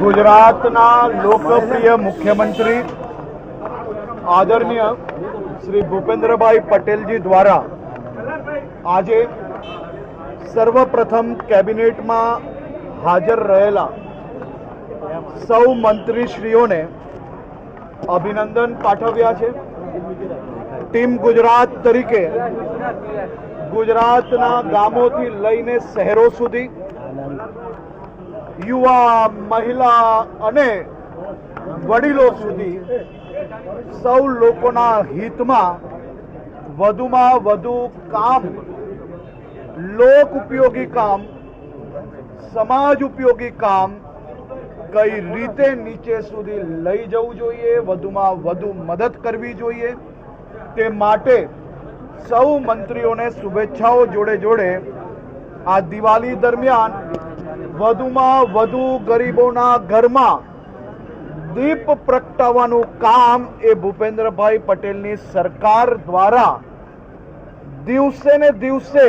ગુજરાતના લોકપ્રિય મુખ્યમંત્રી આદરણીય શ્રી ભૂપેન્દ્રભાઈ પટેલજી દ્વારા આજે સર્વપ્રથમ કેબિનેટમાં હાજર રહેલા સૌ મંત્રીશ્રીઓને અભિનંદન પાઠવ્યા છે। ટીમ ગુજરાત તરીકે ગુજરાતના ગામોથી લઈને શહેરો સુધી યુવા, મહિલા અને વડીલો સુધી સૌ લોકોના હિતમાં વધુમાં વધુ કામ, લોક ઉપયોગી કામ, સમાજ ઉપયોગી કામ કઈ રીતે નીચે સુધી લઈ જવું જોઈએ, વધુમાં વધુ મદદ કરવી જોઈએ, તે માટે સૌ મંત્રીઓને શુભેચ્છાઓ જોડે જોડે આ દિવાળી દરમિયાન વધુમાં વધુ ગરીબોના ઘરમાં દીપ પ્રગટાવવાનું કામ એ ભૂપેન્દ્રભાઈ પટેલની સરકાર દ્વારા દિવસે ને દિવસે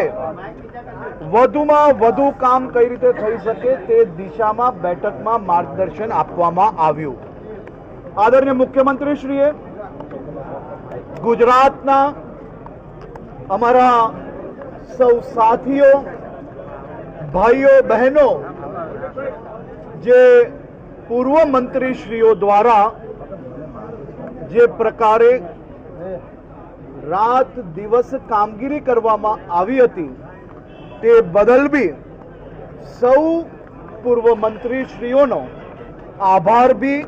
વધુમાં વધુ કામ કઈ રીતે થઈ શકે તે દિશામાં બેઠકમાં માર્ગદર્શન આપવામાં આવ્યું। આદરણીય મુખ્યમંત્રીશ્રીએ ગુજરાતના અમારા સૌ સાથીઓ, ભાઈઓ, બહેનો જે પૂર્વ મંત્રીશ્રીઓ દ્વારા જે પ્રકારે રાત દિવસ કામગીરી કરવામાં આવી હતી તે બદલ બી સૌ પૂર્વ મંત્રીશ્રીઓનો આભાર બી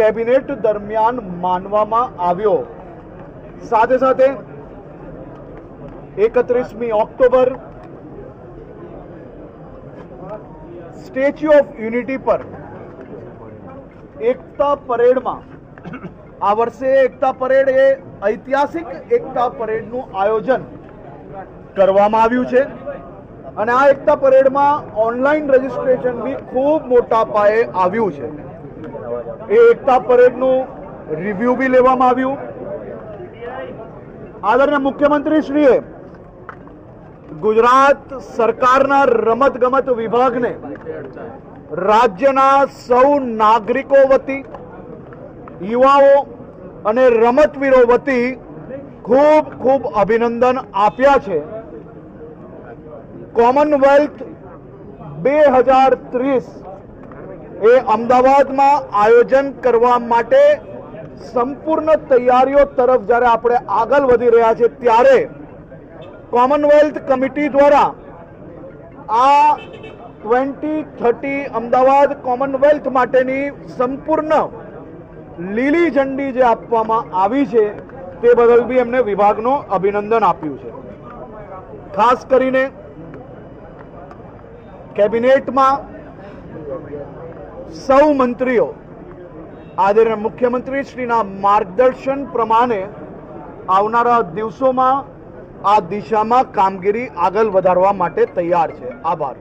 કેબિનેટ દરમિયાન માનવામાં આવ્યો। સાથે સાથે 31મી ઓક્ટોબર સ્ટેચ્યુ ઓફ યુનિટી પર એકતા પરેડમાં આ વર્ષે એકતા પરેડ એ ઐતિહાસિક એકતા પરેડનું આયોજન કરવામાં આવ્યું છે અને આ એકતા પરેડમાં ઓનલાઈન રજીસ્ટ્રેશન બી ખૂબ મોટા પાયે આવ્યું છે। એ એકતા પરેડનું રિવ્યુ બી લેવામાં આવ્યું। આદરણીય મુખ્યમંત્રીશ્રીએ ગુજરાત સરકારના રમતગમત વિભાગને રાજ્યના સૌ નાગરિકો વતી, યુવાઓ અને રમતવીરો વતી ખૂબ ખૂબ અભિનંદન આપ્યા છે। કોમનવેલ્થ 2030 એ અમદાવાદમાં આયોજન કરવા માટે સંપૂર્ણ તૈયારીઓ તરફ જ્યારે આપણે આગળ વધી રહ્યા છે ત્યારે કોમનવેલ્થ કમિટી દ્વારા આ 2030 અમદાવાદ કોમનવેલ્થ માટેની સંપૂર્ણ લીલી ઝંડી જે આપવામાં આવી છે તે બદલ બી એમને વિભાગનો અભિનંદન આપ્યું છે। ખાસ કરીને કેબિનેટમાં સૌ મંત્રીઓ આદરણીય મુખ્યમંત્રીશ્રીના માર્ગદર્શન પ્રમાણે આવનારા દિવસોમાં આ દિશામાં કામગીરી આગળ વધારવા માટે તૈયાર છે। આભાર।